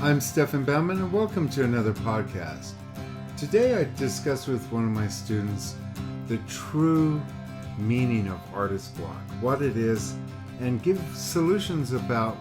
I'm Stefan Baumann, and welcome to another podcast. Today I discuss with one of my students the true meaning of artist block, what it is, and give solutions about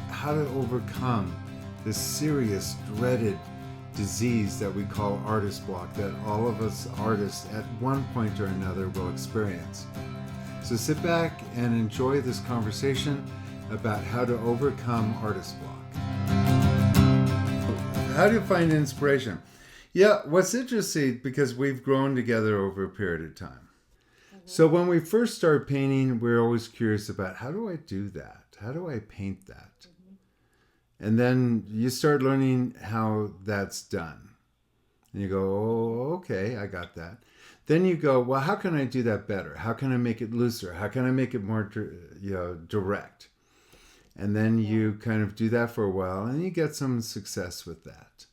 how to overcome this serious, dreaded disease that we call artist block that all of us artists at one point or another will experience. So sit back and enjoy this conversation about how to overcome artist block. How do you find inspiration? Yeah, what's interesting, because we've grown together over a period of time. So when we first start painting, we're always curious about, how do I do that? How do I paint that? And then you start learning how that's done. And you go, oh, okay, I got that. Then you go, well, how can I do that better? How can I make it looser? How can I make it more direct? And then you kind of do that for a while, and you get some success with that.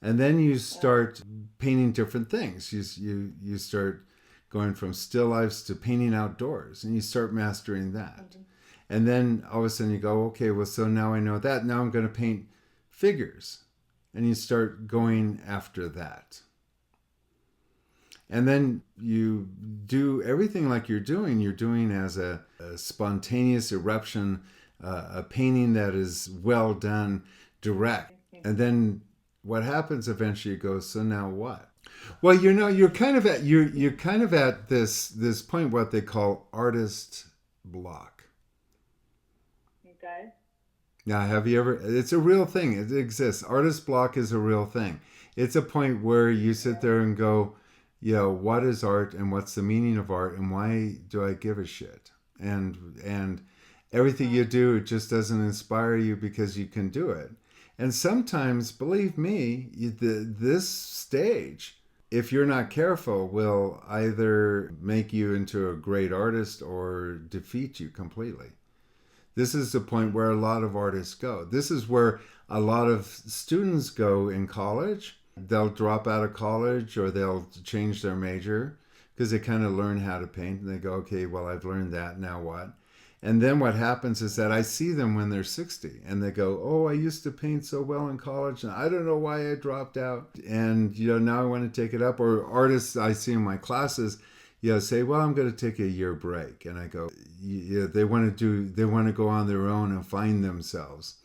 And then you start painting different things. You start going from still lifes to painting outdoors, and you start mastering that. Mm-hmm. And then all of a sudden you go, okay, well, so now I know that. Now I'm going to paint figures. And you start going after that. And then you do everything like you're doing as a spontaneous eruption, a painting that is well done, direct. And then what happens eventually, you go, so now what? Well, you're kind of at this point, what they call artist block. Okay. Now, have you ever, it's a real thing. It exists. Artist block is a real thing. It's a point where you sit there and go, what is art, and what's the meaning of art, and why do I give a shit? And everything you do, it just doesn't inspire you because you can do it. And sometimes, believe me, this stage, if you're not careful, will either make you into a great artist or defeat you completely. This is the point where a lot of artists go. This is where a lot of students go in college. They'll drop out of college, or they'll change their major because they kind of learn how to paint, and they go, okay, well, I've learned that, now what? And then what happens is that I see them when they're 60, and they go, oh, I used to paint so well in college, and I don't know why I dropped out. And, now I want to take it up. Or artists I see in my classes, say, well, I'm going to take a year break. And I go, they want to go on their own and find themselves.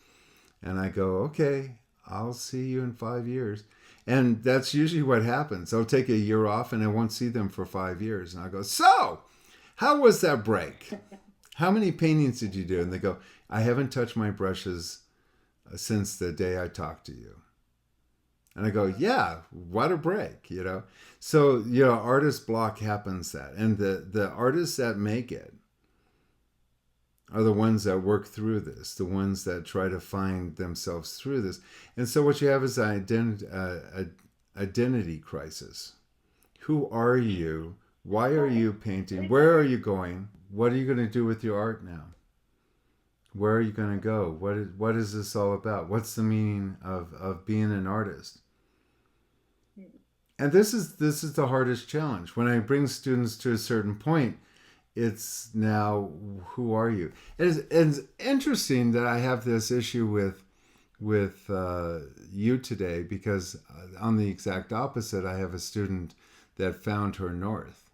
And I go, okay, I'll see you in 5 years. And that's usually what happens. I'll take a year off and I won't see them for 5 years. And I go, so how was that break? How many paintings did you do? And they go, I haven't touched my brushes since the day I talked to you. And I go, yeah, what a break, So, artist block happens that. And the artists that make it are the ones that work through this, the ones that try to find themselves through this. And so what you have is an identity crisis. Who are you? Why are you painting? Where are you going? What are you going to do with your art now? Where are you going to go? What is this all about? What's the meaning of being an artist? And this is the hardest challenge. When I bring students to a certain point, it's now, who are you? It's interesting that I have this issue with you today, because on the exact opposite, I have a student that found her north.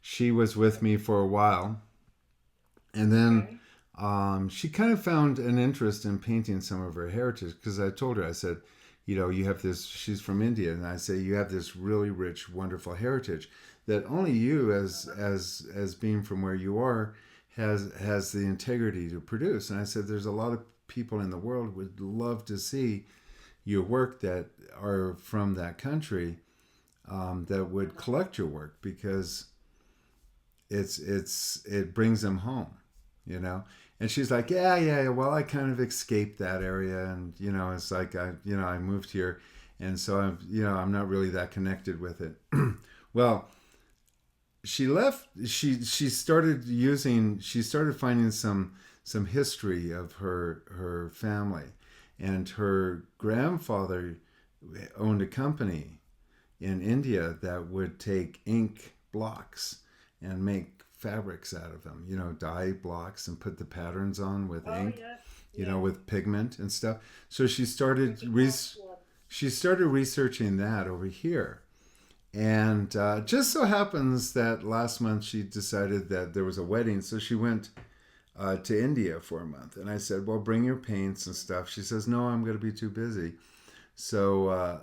She was with me for a while, and then she kind of found an interest in painting some of her heritage, because I told her, I said, you have this, she's from India, and I say, you have this really rich, wonderful heritage that only you, as being from where you are, has the integrity to produce. And I said, there's a lot of people in the world would love to see your work that are from that country, that would collect your work, because it brings them home, And she's like, yeah, well, I kind of escaped that area, and it's like I moved here, and so I'm not really that connected with it. Well, she left. She started finding some history of her family, and her grandfather owned a company in India that would take ink blocks and make fabrics out of them, dye blocks, and put the patterns on with ink. Yeah. Yeah. with pigment and stuff. So Pretty harsh one. she started researching that over here. And just so happens that last month she decided that there was a wedding, so she went to India for a month. And I said, "Well, bring your paints and stuff." She says, "No, I'm going to be too busy." So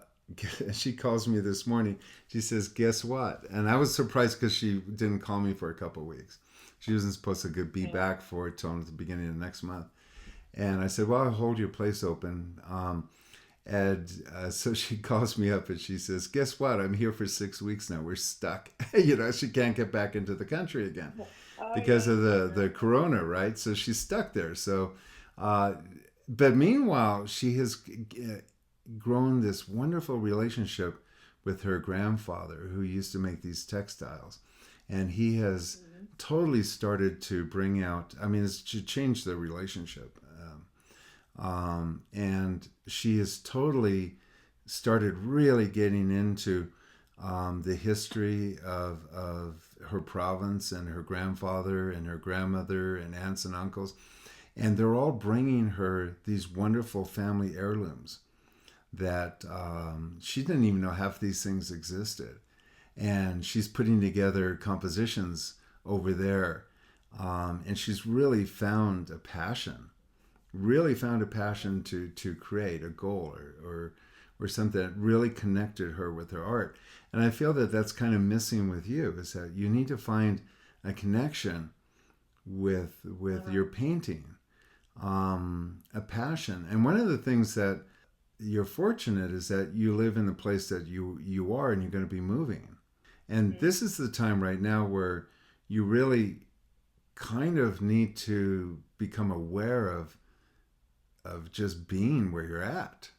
she calls me this morning. She says, "Guess what?" And I was surprised because she didn't call me for a couple of weeks. She wasn't supposed to be Yeah. back for it till the beginning of next month. And I said, "Well, I'll hold your place open." And so she calls me up and she says, "Guess what? I'm here for 6 weeks now. We're stuck." She can't get back into the country again Oh because yeah, of I the know. That's corona, true. right? So she's stuck there. So, uh, but meanwhile, she has grown this wonderful relationship with her grandfather who used to make these textiles. And he has Hmm. totally started to bring out, I mean, it's to change the relationship. And she has totally started really getting into the history of her province and her grandfather and her grandmother and aunts and uncles. And they're all bringing her these wonderful family heirlooms that she didn't even know half these things existed. And she's putting together compositions over there. And she's really found a passion to create a goal or something that really connected her with her art. And I feel that that's kind of missing with you is that you need to find a connection with Uh-huh. your painting, a passion. And one of the things that you're fortunate is that you live in the place that you are and you're going to be moving. And Hmm. this is the time right now where you really kind of need to become aware of just being where you're at.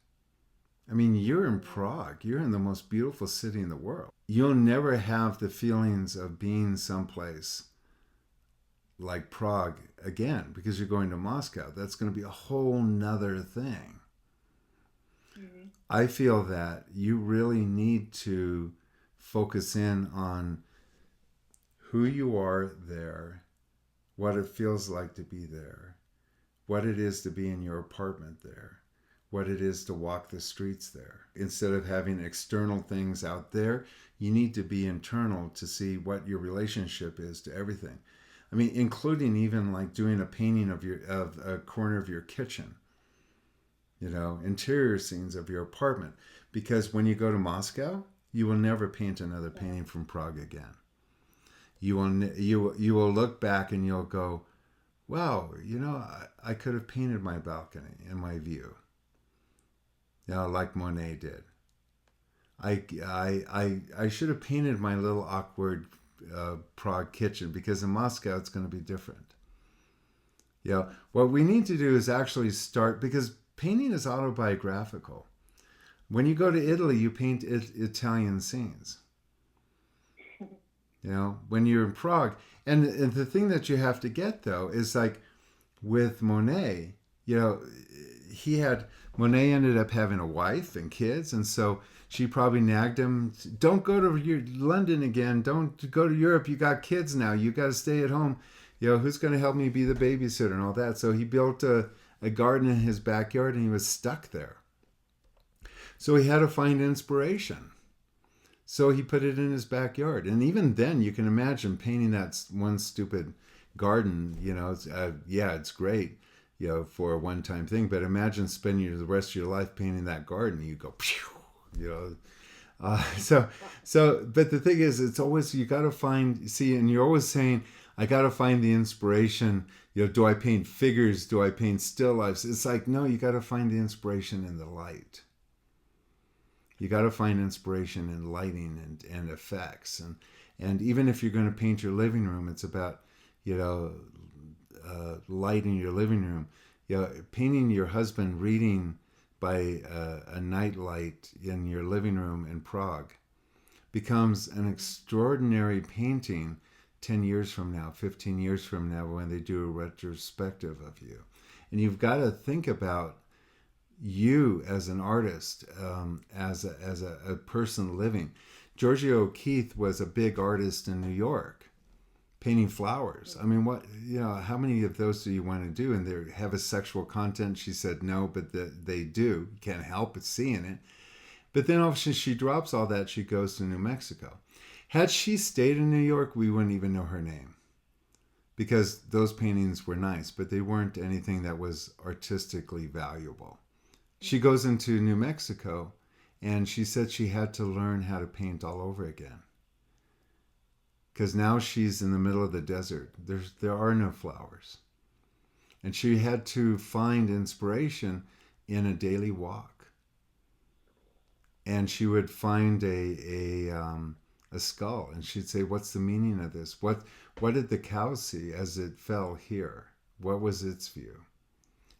I mean, you're in Hmm. Prague. You're in the most beautiful city in the world. You'll never have the feelings of being someplace like Prague again because you're going to Moscow. That's going to be a whole nother thing. Hmm. I feel that you really need to focus in on who you are there, what it feels like to be there, what it is to be in your apartment there, what it is to walk the streets there. Instead of having external things out there, you need to be internal to see what your relationship is to everything. I mean, including even like doing a painting of a corner of your kitchen, interior scenes of your apartment. Because when you go to Moscow, you will never paint another Yeah. painting from Prague again. You will look back and you'll go, wow, I could have painted my balcony and my view, like Monet did. I should have painted my little awkward Prague kitchen because in Moscow it's going to be different. What we need to do is actually start because painting is autobiographical. When you go to Italy, you paint Italian scenes. When you're in Prague, and the thing that you have to get though is like with Monet, you know, he had Monet ended up having a wife and kids, and so she probably nagged him, "Don't go to London again. Don't go to Europe. You got kids now. You got to stay at home. Who's going to help me be the babysitter and all that?" So he built a garden in his backyard, and he was stuck there. So he had to find inspiration. So he put it in his backyard, and even then, you can imagine painting that one stupid garden. Yeah, it's great, for a one-time thing. But imagine spending the rest of your life painting that garden. You go, pew, you know. Uh, so, but the thing is, it's always you got to find. See, and you're always saying, I got to find the inspiration. Do I paint figures? Do I paint still lifes? It's like no, you got to find the inspiration in the light. You got to find inspiration in lighting and effects, and even if you're going to paint your living room, it's about you know lighting your living room. Painting your husband reading by a night light in your living room in Prague becomes an extraordinary painting 10 years from now, 15 years from now, when they do a retrospective of you. And you've got to think about you as an artist, as a person living. Georgia O'Keeffe was a big artist in New York, painting flowers. I mean, what, how many of those do you want to do? And they have a sexual content. She said no, but they do. You can't help but seeing it. But then all of a sudden she drops all that. She goes to New Mexico. Had she stayed in New York, we wouldn't even know her name, because those paintings were nice, but they weren't anything that was artistically valuable. She goes into New Mexico, and she said she had to learn how to paint all over again, because now she's in the middle of the desert. There are no flowers. And she had to find inspiration in a daily walk. And she would find a skull, and she'd say, what's the meaning of this? What did the cow see as it fell here? What was its view?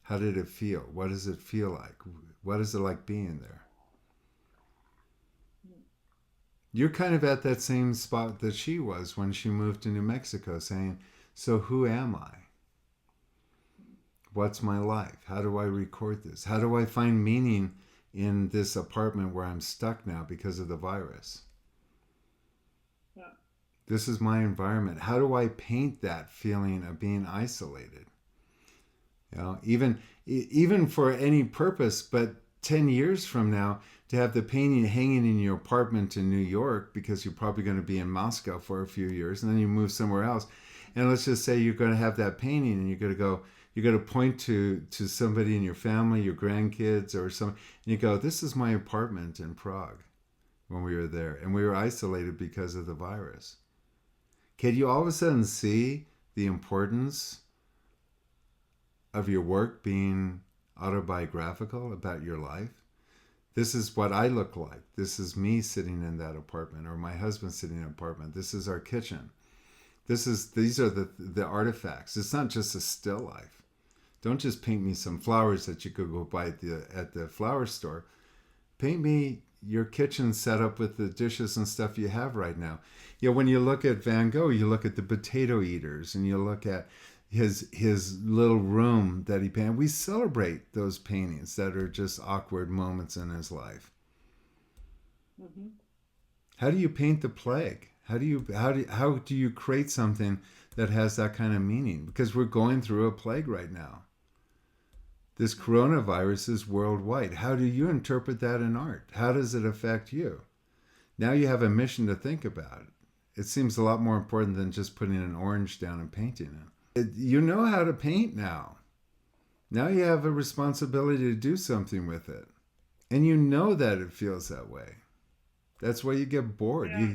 How did it feel? What does it feel like? What is it like being there? You're kind of at that same spot that she was when she moved to New Mexico, saying, so who am I? What's my life? How do I record this? How do I find meaning in this apartment where I'm stuck now because of the virus? This is my environment. How do I paint that feeling of being isolated? Even for any purpose, but 10 years from now, to have the painting hanging in your apartment in New York, because you're probably going to be in Moscow for a few years, and then you move somewhere else. And let's just say you're going to have that painting, and you're going to point to somebody in your family, your grandkids or something, and you go, this is my apartment in Prague when we were there, and we were isolated because of the virus. Can you all of a sudden see the importance of your work being autobiographical about your life? This is what I look like. This is me sitting in that apartment, or my husband sitting in an apartment. This is our kitchen. These are the artifacts. It's not just a still life. Don't just paint me some flowers that you could go buy at the flower store. Paint me your kitchen set up with the dishes and stuff you have right now. When you look at Van Gogh, you look at the potato eaters, and you look at his little room that he painted. We celebrate those paintings that are just awkward moments in his life. Mm-hmm. How do you paint the plague? How do you create something that has that kind of meaning? Because we're going through a plague right now. This coronavirus is worldwide. How do you interpret that in art? How does it affect you? Now you have a mission to think about. It seems a lot more important than just putting an orange down and painting it. You know how to paint now. Now you have a responsibility to do something with it. And you know that it feels that way. That's why you get bored. Yeah.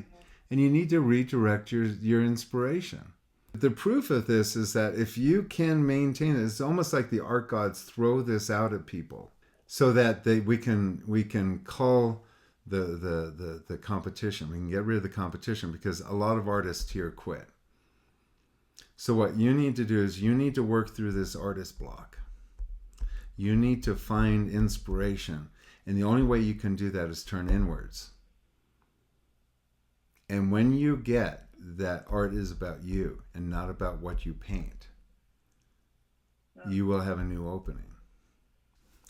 And you need to redirect your inspiration. The proof of this is that if you can maintain it, it's almost like the art gods throw this out at people so that we can cull the competition. We can get rid of the competition, because a lot of artists here quit. So what you need to do is you need to work through this artist block. You need to find inspiration. And the only way you can do that is turn inwards. And when you get that art is about you and not about what you paint, you will have a new opening.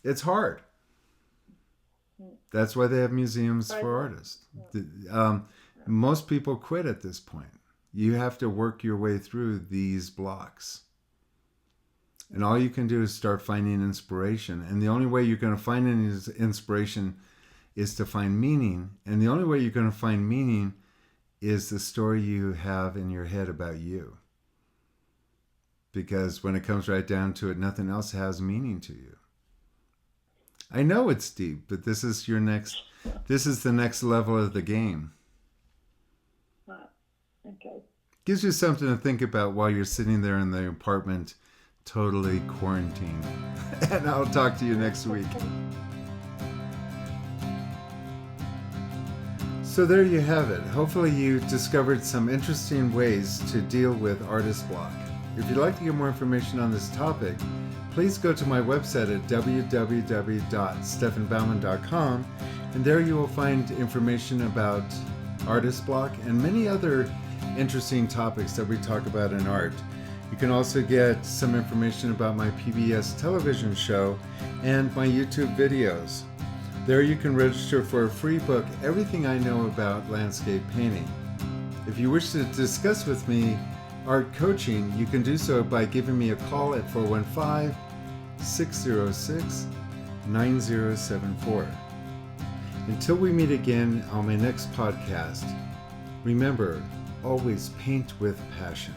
It's hard. That's why they have museums for artists. Most people quit at this point. You have to work your way through these blocks. And all you can do is start finding inspiration. And the only way you're going to find any inspiration is to find meaning. And the only way you're going to find meaning is the story you have in your head about you. Because when it comes right down to it, nothing else has meaning to you. I know it's deep, but this is the next level of the game. Okay. Gives you something to think about while you're sitting there in the apartment, totally quarantined. And I'll talk to you next week. So there you have it. Hopefully you discovered some interesting ways to deal with artist block. If you'd like to get more information on this topic, please go to my website at www.stefanbaumann.com, and there you will find information about artist block and many other interesting topics that we talk about in art. You can also get some information about my PBS television show and my YouTube videos. There you can register for a free book, Everything I Know About Landscape Painting. If you wish to discuss with me art coaching, you can do so by giving me a call at 415 606 9074. Until we meet again on my next podcast, remember, always paint with passion.